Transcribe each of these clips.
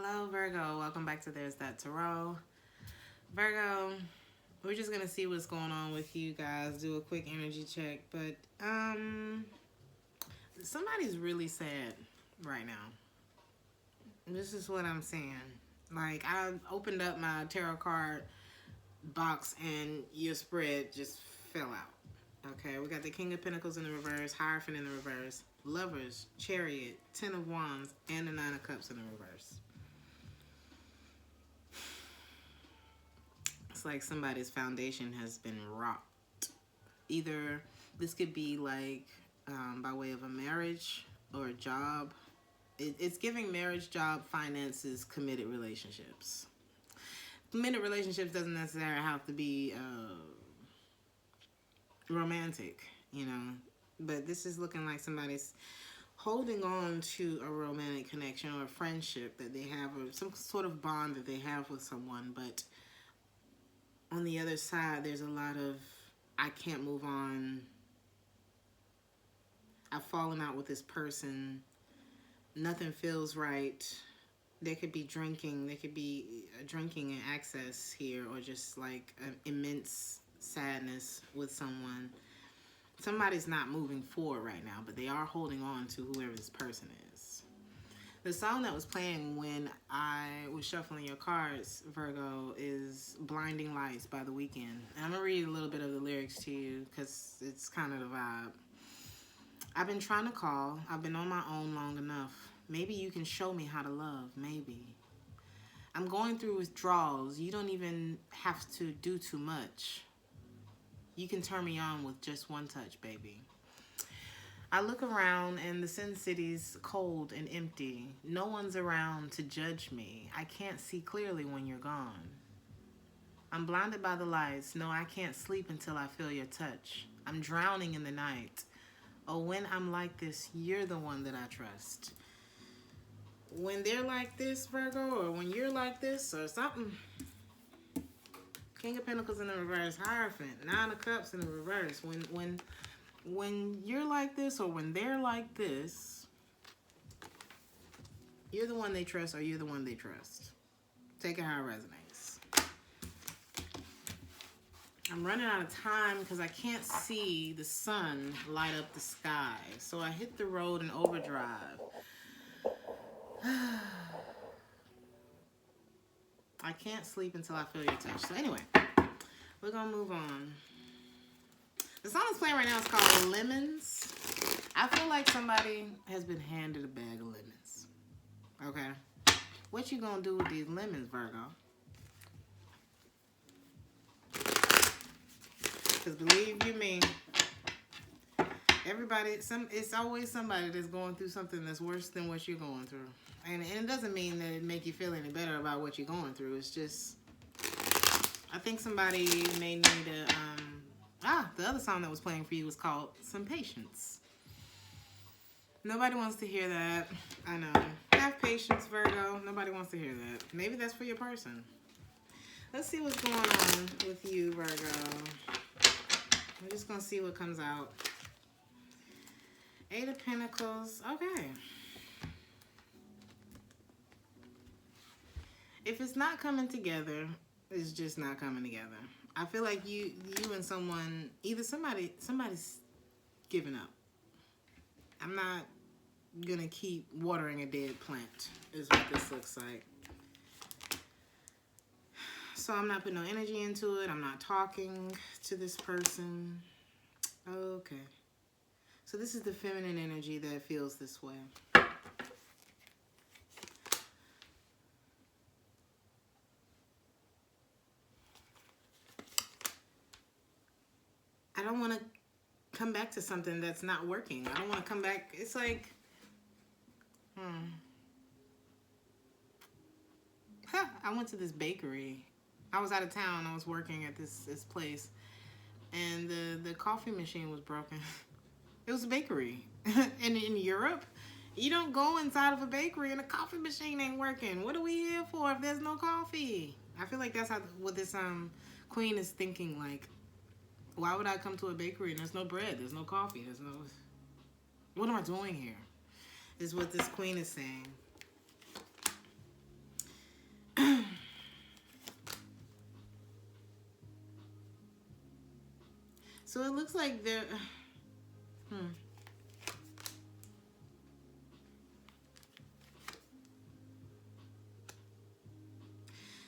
Hello, Virgo. Welcome back to Theresthattarot. Virgo, we're just going to see what's going on with you guys. Do a quick energy check. But, somebody's really sad right now. This is what I'm saying. Like, I opened up my tarot card box and your spread just fell out. Okay, we got the King of Pentacles in the reverse, Hierophant in the reverse, Lovers, Chariot, Ten of Wands, and the Nine of Cups in the reverse. It's like somebody's foundation has been rocked. Either this could be like by way of a marriage or a job. It's giving marriage, job, finances, committed relationships. Committed relationships doesn't necessarily have to be romantic, you know, but this is looking like somebody's holding on to a romantic connection or a friendship that they have, or some sort of bond that they have with someone. But on the other side, there's a lot of, I can't move on. I've fallen out with this person. Nothing feels right. There could be drinking. There could be drinking and access here, or just like an immense sadness with someone. Somebody's not moving forward right now, but they are holding on to whoever this person is. The song that was playing when I was shuffling your cards, Virgo, is Blinding Lights by The Weeknd. And I'm going to read a little bit of the lyrics to you because it's kind of the vibe. I've been trying to call. I've been on my own long enough. Maybe you can show me how to love. Maybe. I'm going through withdrawals. You don't even have to do too much. You can turn me on with just one touch, baby. I look around and the Sin City's cold and empty. No one's around to judge me. I can't see clearly when you're gone. I'm blinded by the lights. No, I can't sleep until I feel your touch. I'm drowning in the night. Oh, when I'm like this, you're the one that I trust. When they're like this, Virgo, or when you're like this, or something. King of Pentacles in the reverse, Hierophant, Nine of Cups in the reverse. When you're like this, or when they're like this, you're the one they trust, or you're the one they trust. Take it how it resonates. I'm running out of time because I can't see the sun light up the sky. So I hit the road in overdrive. I can't sleep until I feel your touch. So anyway, we're going to move on. The song that's playing right now is called Lemons. I feel like somebody has been handed a bag of lemons. Okay? What you going to do with these lemons, Virgo? Because believe you me, everybody, it's always somebody that's going through something that's worse than what you're going through. And it doesn't mean that it make you feel any better about what you're going through. It's just, I think somebody may need a, the other song that was playing for you was called Some Patience. Nobody wants to hear that. I know. Have patience, Virgo. Nobody wants to hear that. Maybe that's for your person. Let's see what's going on with you, Virgo. I'm just going to see what comes out. Eight of Pentacles. Okay. If it's not coming together, it's just not coming together. I feel like you and someone, either somebody's giving up. I'm not going to keep watering a dead plant, is what this looks like. So I'm not putting no energy into it. I'm not talking to this person. Okay. So this is the feminine energy that feels this way. I don't want to come back to something that's not working. I don't want to come back. It's like, I went to this bakery. I was out of town. I was working at this place. And the coffee machine was broken. It was a bakery. And in Europe, you don't go inside of a bakery and a coffee machine ain't working. What are we here for if there's no coffee? I feel like that's what this queen is thinking. Like, why would I come to a bakery and there's no bread, there's no coffee, there's no... What am I doing here? Is what this queen is saying. So it looks like they're...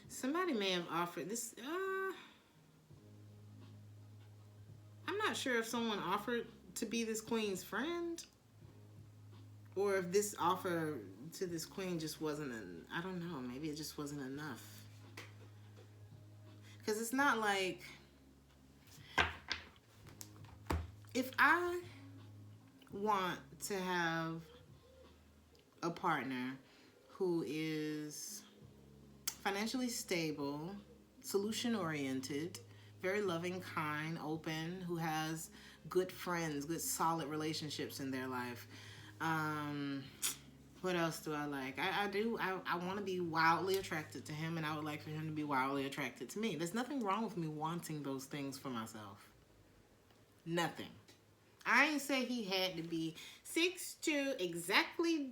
Somebody may have offered this... I'm not sure if someone offered to be this queen's friend, or if this offer to this queen just wasn't... I don't know. Maybe it just wasn't enough. Because it's not like... If I want to have a partner who is financially stable, solution-oriented, very loving, kind, open, who has good friends, good solid relationships in their life. What else do I like? I want to be wildly attracted to him, and I would like for him to be wildly attracted to me. There's nothing wrong with me wanting those things for myself. Nothing. I ain't say he had to be 6'2", exactly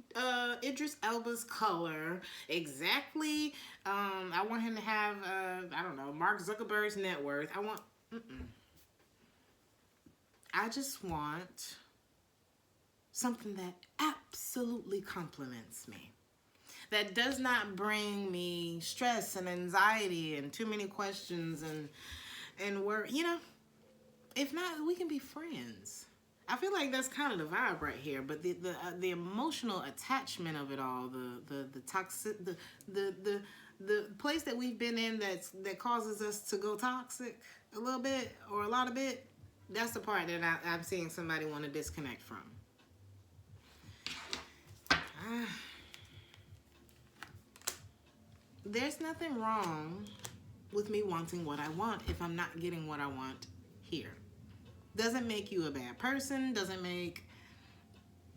Idris Elba's color, exactly, I want him to have, I don't know, Mark Zuckerberg's net worth. I just want something that absolutely compliments me, that does not bring me stress and anxiety and too many questions and worry. You know, if not, we can be friends. I feel like that's kind of the vibe right here, but the emotional attachment of it all, the toxic, the place that we've been in that causes us to go toxic a little bit or a lot of it, that's the part that I'm seeing somebody want to disconnect from. There's nothing wrong with me wanting what I want if I'm not getting what I want here. Doesn't make you a bad person, doesn't make,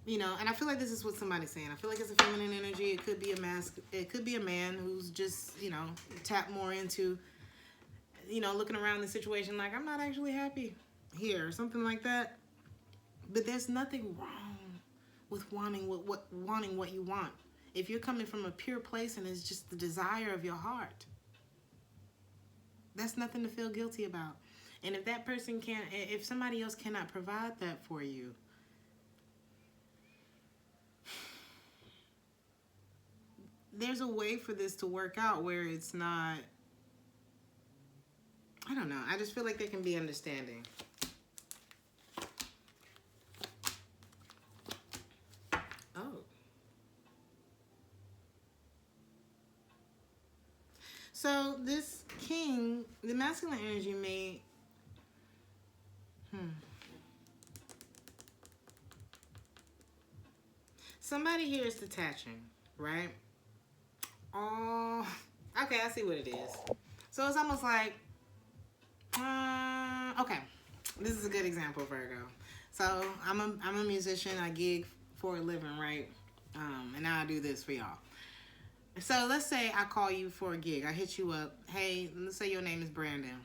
you know, and I feel like this is what somebody's saying. I feel like it's a feminine energy. It could be a it could be a man who's just, you know, tapped more into, you know, looking around the situation like, I'm not actually happy here or something like that. But there's nothing wrong with wanting what you want. If you're coming from a pure place and it's just the desire of your heart, that's nothing to feel guilty about. And if that person can't, if somebody else cannot provide that for you, there's a way for this to work out where it's not, I don't know. I just feel like there can be understanding. Oh. So this king, the masculine energy may... Somebody here is detaching, right? Oh, okay, I see what it is. So it's almost like, okay, this is a good example, Virgo. So I'm a musician. I gig for a living, right? And now I do this for y'all. So let's say I call you for a gig. I hit you up. Hey, let's say your name is Brandon.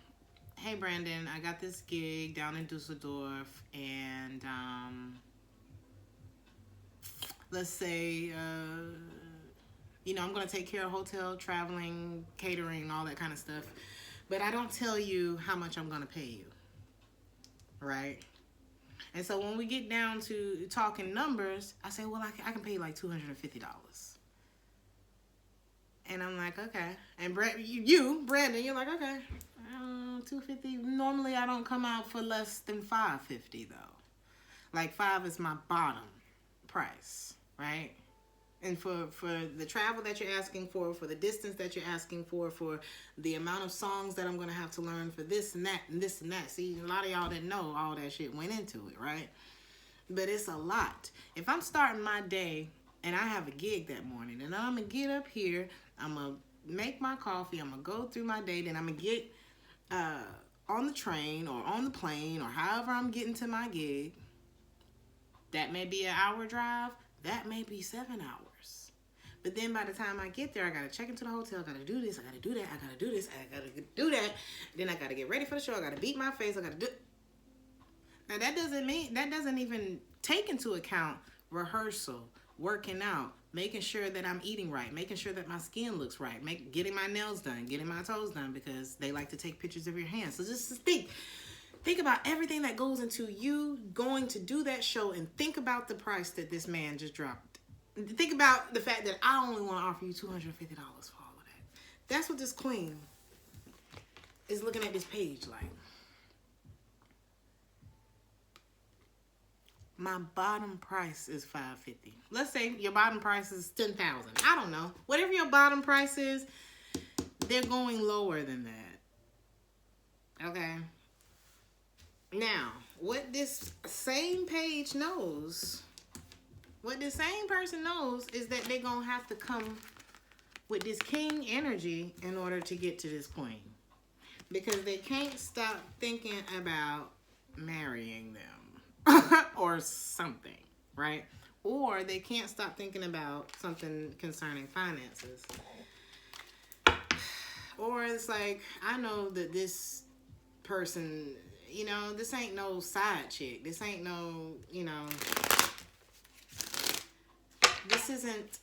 Hey, Brandon, I got this gig down in Dusseldorf, and let's say, you know, I'm going to take care of hotel, traveling, catering, all that kind of stuff. But I don't tell you how much I'm going to pay you, right? And so when we get down to talking numbers, I say, well, I can pay you like $250. And I'm like, okay. And Brandon, you're like, okay, $250. Normally, I don't come out for less than $550 though. Like $5 is my bottom price, right? And for the travel that you're asking for the distance that you're asking for the amount of songs that I'm gonna have to learn for this and that and this and that. See, a lot of y'all didn't know all that shit went into it, right? But it's a lot. If I'm starting my day and I have a gig that morning, and I'm gonna get up here, I'm gonna make my coffee, I'm gonna go through my day, then I'm gonna get on the train or on the plane or however I'm getting to my gig. That may be an hour drive, that may be 7 hours. But then by the time I get there, I gotta check into the hotel, I gotta do this, I gotta do that, I gotta do this, I gotta do that. Then I gotta get ready for the show, I gotta beat my face, I gotta do. Now that doesn't even take into account rehearsal, working out, making sure that I'm eating right, making sure that my skin looks right, getting my nails done, getting my toes done, because they like to take pictures of your hands. So just think, Think about everything that goes into you going to do that show, and think about the price that this man just dropped. Think about the fact that I only want to offer you $250 for all of that. That's what this queen is looking at this page like. My bottom price is $550. Let's say your bottom price is $10,000. I don't know. Whatever your bottom price is, they're going lower than that. Okay? Now, what this same page knows, what this same person knows is that they're going to have to come with this king energy in order to get to this queen. Because they can't stop thinking about marrying them or something, right? Or they can't stop thinking about something concerning finances. Or it's like, I know that this person, you know, this ain't no side chick. This ain't no, you know, this isn't,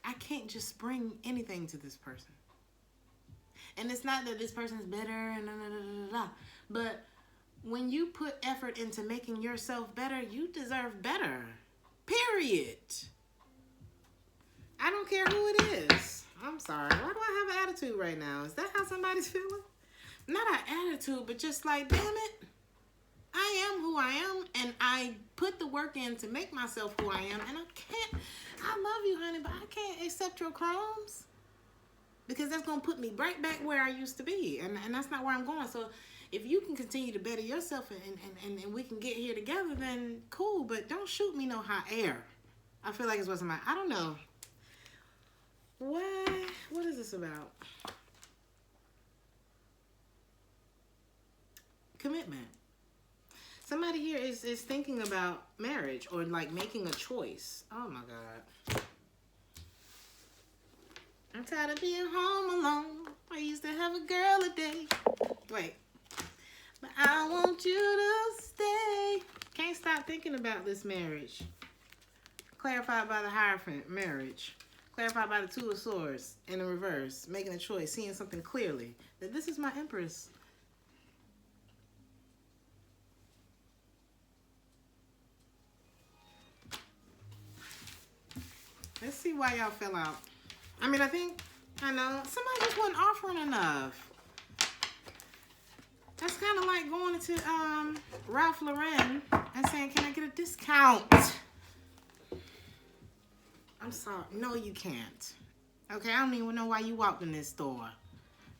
I can't just bring anything to this person. And it's not that this person's better and but when you put effort into making yourself better, you deserve better. Period. I don't care who it is. I'm sorry. Why do I have an attitude right now? Is that how somebody's feeling? Not an attitude, but just like, damn it. I am who I am, and I put the work in to make myself who I am, and I love you, honey, but I can't accept your crumbs because that's going to put me right back where I used to be, and that's not where I'm going. So if you can continue to better yourself and we can get here together, then cool, but don't shoot me no hot air. I feel like it's what's in my, I don't know. What is this about? Commitment. Somebody here is thinking about marriage or like making a choice. Oh my God. I'm tired of being home alone. I used to have a girl a day. Wait. But I want you to stay. Can't stop thinking about this marriage. Clarified by the Hierophant, marriage. Clarified by the Two of Swords in the reverse. Making a choice, seeing something clearly. That this is my Empress. Let's see why y'all fell out. I mean, I know, somebody just wasn't offering enough. That's kind of like going into Ralph Lauren and saying, can I get a discount? I'm sorry. No, you can't. Okay, I don't even know why you walked in this store.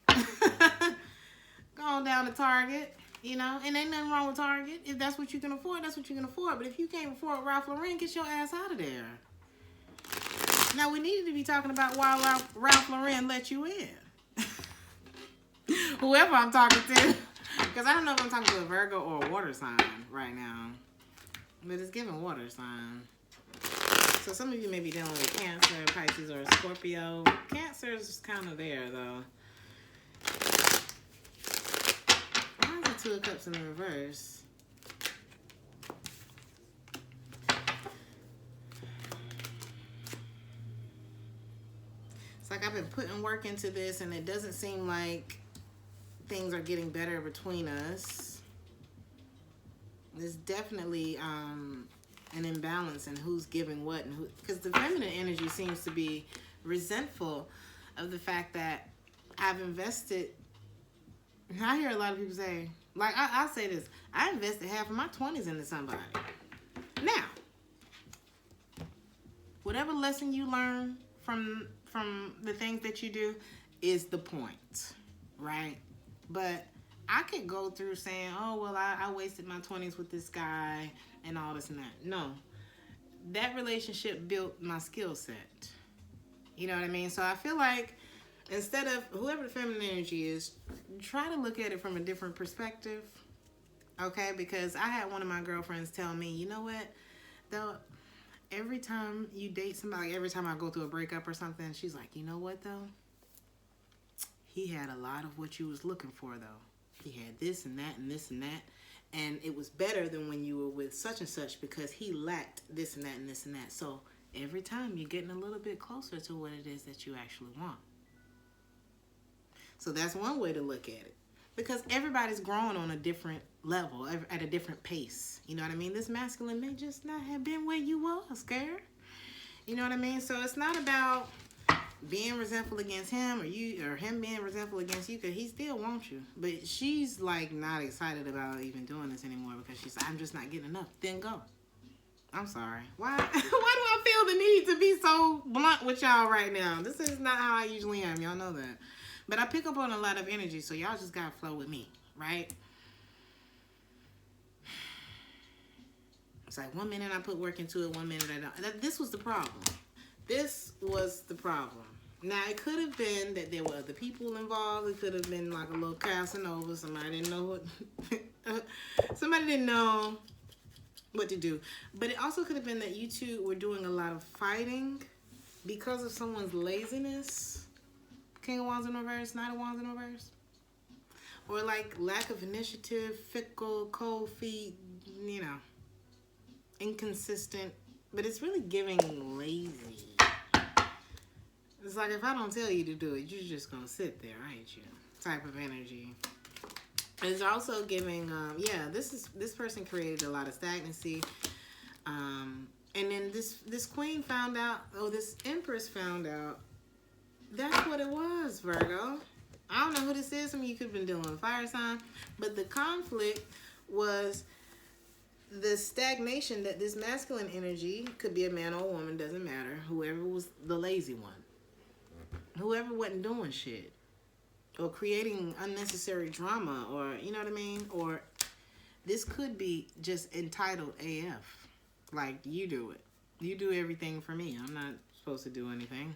Go on down to Target, you know, and ain't nothing wrong with Target. If that's what you can afford, that's what you can afford. But if you can't afford Ralph Lauren, get your ass out of there. Now, we needed to be talking about why Ralph Lauren let you in. Whoever I'm talking to. Because I don't know if I'm talking to a Virgo or a water sign right now. But it's giving water sign. So some of you may be dealing with Cancer, Pisces, or Scorpio. Cancer is kind of there, though. Why is the Two of Cups in the reverse? It's like I've been putting work into this, and it doesn't seem like things are getting better between us. There's definitely an imbalance in who's giving what, and who, because the feminine energy seems to be resentful of the fact that I've invested. I hear a lot of people say, like, I'll say this, I invested half of my 20s into somebody. Now, whatever lesson you learn from the things that you do is the point, right? But I could go through saying, oh, well, I wasted my 20s with this guy and all this and that. No, that relationship built my skill set. You know what I mean? So I feel like instead of whoever the feminine energy is, try to look at it from a different perspective, okay? Because I had one of my girlfriends tell me, you know what, though, every time you date somebody, every time I go through a breakup or something, she's like, you know what, though? He had a lot of what you was looking for, though. He had this and that and this and that. And it was better than when you were with such and such because he lacked this and that and this and that. So every time you're getting a little bit closer to what it is that you actually want. So that's one way to look at it. Because everybody's growing on a different level, at a different pace. You know what I mean? This masculine may just not have been where you was, girl. You know what I mean? So it's not about being resentful against him, or him being resentful against you, because he still wants you. But she's like not excited about even doing this anymore because she's like, I'm just not getting enough. Then go. I'm sorry. Why do I feel the need to be so blunt with y'all right now? This is not how I usually am. Y'all know that. But I pick up on a lot of energy, so y'all just gotta flow with me, right? It's like 1 minute I put work into it, 1 minute I don't. This was the problem. This was the problem. Now, it could have been that there were other people involved. It could have been like a little Casanova. Somebody didn't know what... somebody didn't know what to do. But it also could have been that you two were doing a lot of fighting because of someone's laziness. King of Wands in reverse, Knight of Wands in reverse. Or like lack of initiative, fickle, cold feet, you know, inconsistent. But it's really giving lazy. It's like, if I don't tell you to do it, you're just going to sit there, ain't you? Type of energy. It's also giving, yeah, this person created a lot of stagnancy. And then this queen found out, this empress found out, that's what it was, Virgo. I don't know who this is. Some of you could have been dealing with a fire sign. But the conflict was the stagnation that this masculine energy, could be a man or a woman, doesn't matter. Whoever was the lazy one. Whoever wasn't doing shit. Or creating unnecessary drama. Or, you know what I mean? Or this could be just entitled AF. Like, you do it. You do everything for me. I'm not supposed to do anything.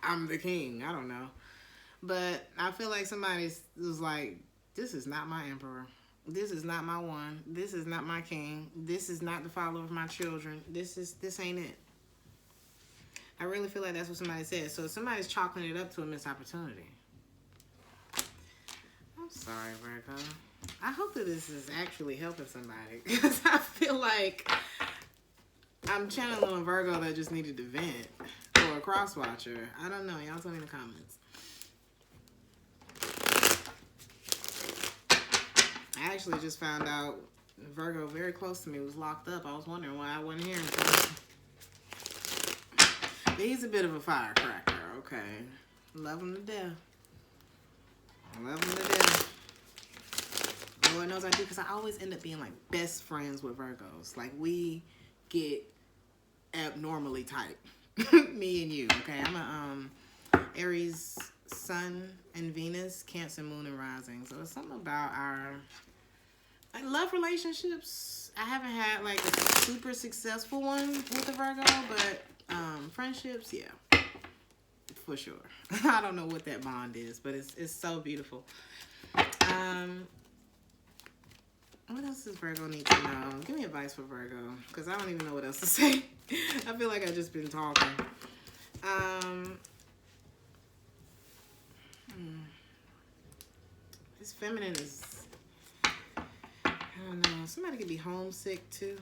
I'm the king. I don't know. But I feel like somebody was like, this is not my emperor. This is not my one. This is not my king. This is not the father of my children. This ain't it. I really feel like that's what somebody said. So somebody's chalking it up to a missed opportunity. I'm sorry, Virgo. I hope that this is actually helping somebody. Because I feel like I'm channeling a Virgo that just needed to vent. Or a cross watcher. I don't know. Y'all tell me in the comments. I actually just found out Virgo very close to me was locked up. I was wondering why I wasn't hearing something. But he's a bit of a firecracker, okay? Love him to death. Love him to death. Lord knows I do, because I always end up being like best friends with Virgos. Like, we get abnormally tight. Me and you, okay? I'm a Aries Sun and Venus, Cancer Moon and Rising. So it's something about our love relationships. I haven't had like a super successful one with a Virgo, but friendships, yeah, for sure. I don't know what that bond is, but it's so beautiful. What else does Virgo need to know? Give me advice for Virgo, because I don't even know what else to say. I feel like I've just been talking. This feminine is, I don't know, somebody could be homesick too.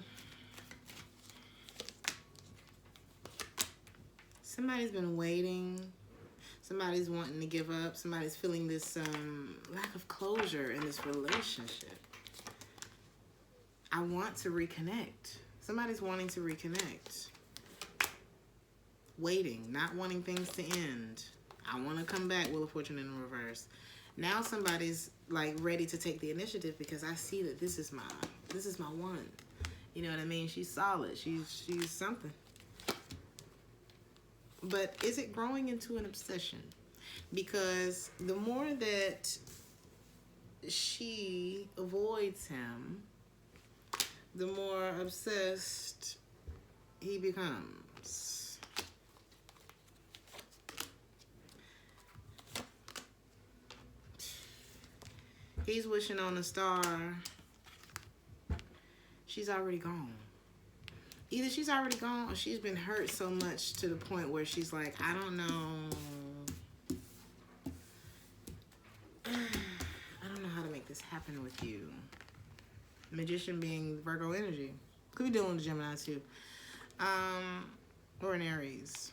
Somebody's been waiting. Somebody's wanting to give up. Somebody's feeling this lack of closure in this relationship. I want to reconnect. Somebody's wanting to reconnect. Waiting, not wanting things to end. I want to come back, Wheel of Fortune in reverse. Now somebody's like ready to take the initiative because I see that this is my one. You know what I mean? She's solid. She's something. But is it growing into an obsession? Because the more that she avoids him, the more obsessed he becomes. He's wishing on a star. She's already gone. Either she's already gone or she's been hurt so much to the point where she's like, I don't know. I don't know how to make this happen with you. Magician being Virgo energy. Could be dealing with Gemini too. Or an Aries.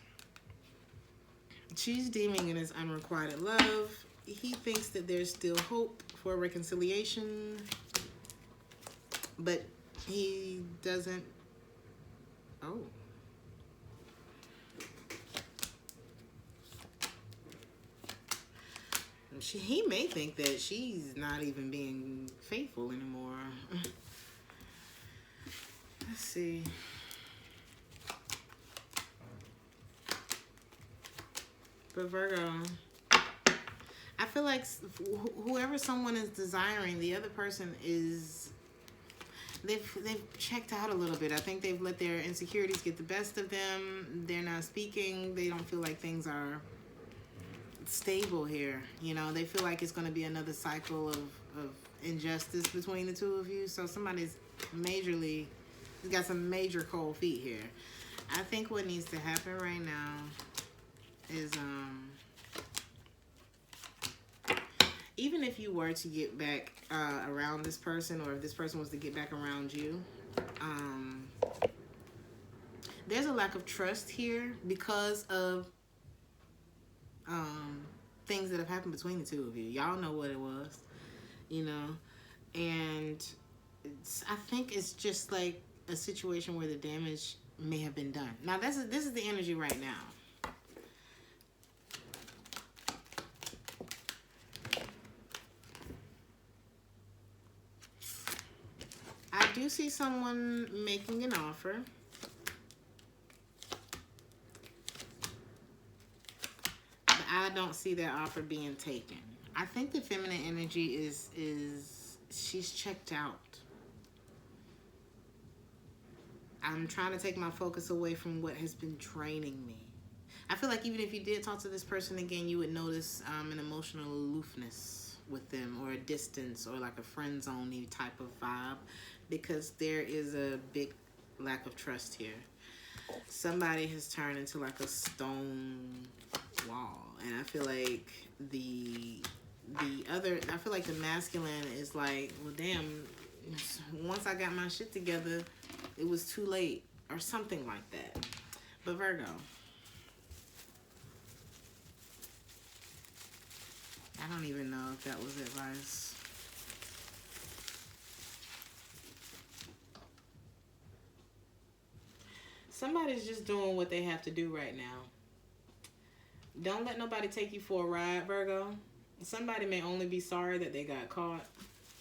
She's deeming it as unrequited love. he thinks that there's still hope for reconciliation, but he doesn't. Oh. He may think that she's not even being faithful anymore. Let's see. But Virgo, I feel like whoever someone is desiring, the other person is, they've checked out a little bit. I think they've let their insecurities get the best of them. They're not speaking. They don't feel like things are stable here. You know, they feel like it's going to be another cycle of injustice between the two of you. So somebody's majorly got some major cold feet here. I think what needs to happen right now is even if you were to get back around this person, or if this person was to get back around you, there's a lack of trust here because of things that have happened between the two of you. Y'all know what it was, you know, and I think it's just like a situation where the damage may have been done. Now, this is the energy right now. I do see someone making an offer. But I don't see that offer being taken. I think the feminine energy is she's checked out. I'm trying to take my focus away from what has been draining me. I feel like even if you did talk to this person again, you would notice an emotional aloofness with them, or a distance, or like a friend zone-y type of vibe, because there is a big lack of trust here. Somebody has turned into like a stone wall, and I feel like the masculine is like, well, damn, once I got my shit together, it was too late, or something like that. But Virgo, I don't even know if that was advice. Somebody's just doing what they have to do right now. Don't let nobody take you for a ride, Virgo. Somebody may only be sorry that they got caught.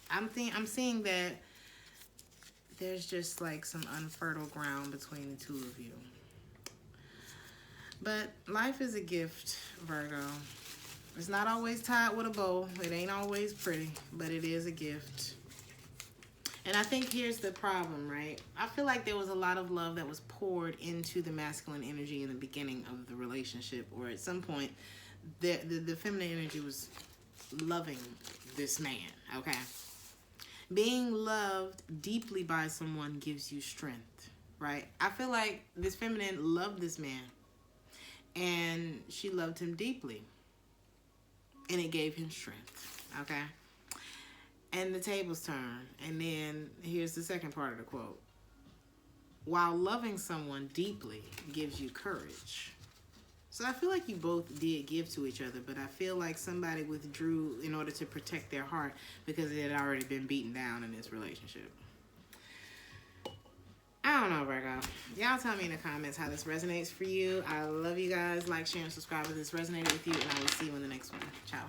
I'm seeing that there's just like some unfertile ground between the two of you. But life is a gift, Virgo. It's not always tied with a bow. It ain't always pretty, but it is a gift. And I think here's the problem, right? I feel like there was a lot of love that was poured into the masculine energy in the beginning of the relationship, or at some point, the feminine energy was loving this man, okay? Being loved deeply by someone gives you strength, right? I feel like this feminine loved this man, and she loved him deeply, and it gave him strength, okay? And the tables turn, and then here's the second part of the quote. While loving someone deeply gives you courage. So I feel like you both did give to each other, but I feel like somebody withdrew in order to protect their heart because it had already been beaten down in this relationship. I don't know, Virgo. Y'all tell me in the comments how this resonates for you. I love you guys. Like, share, and subscribe if this resonated with you, and I will see you in the next one. Ciao.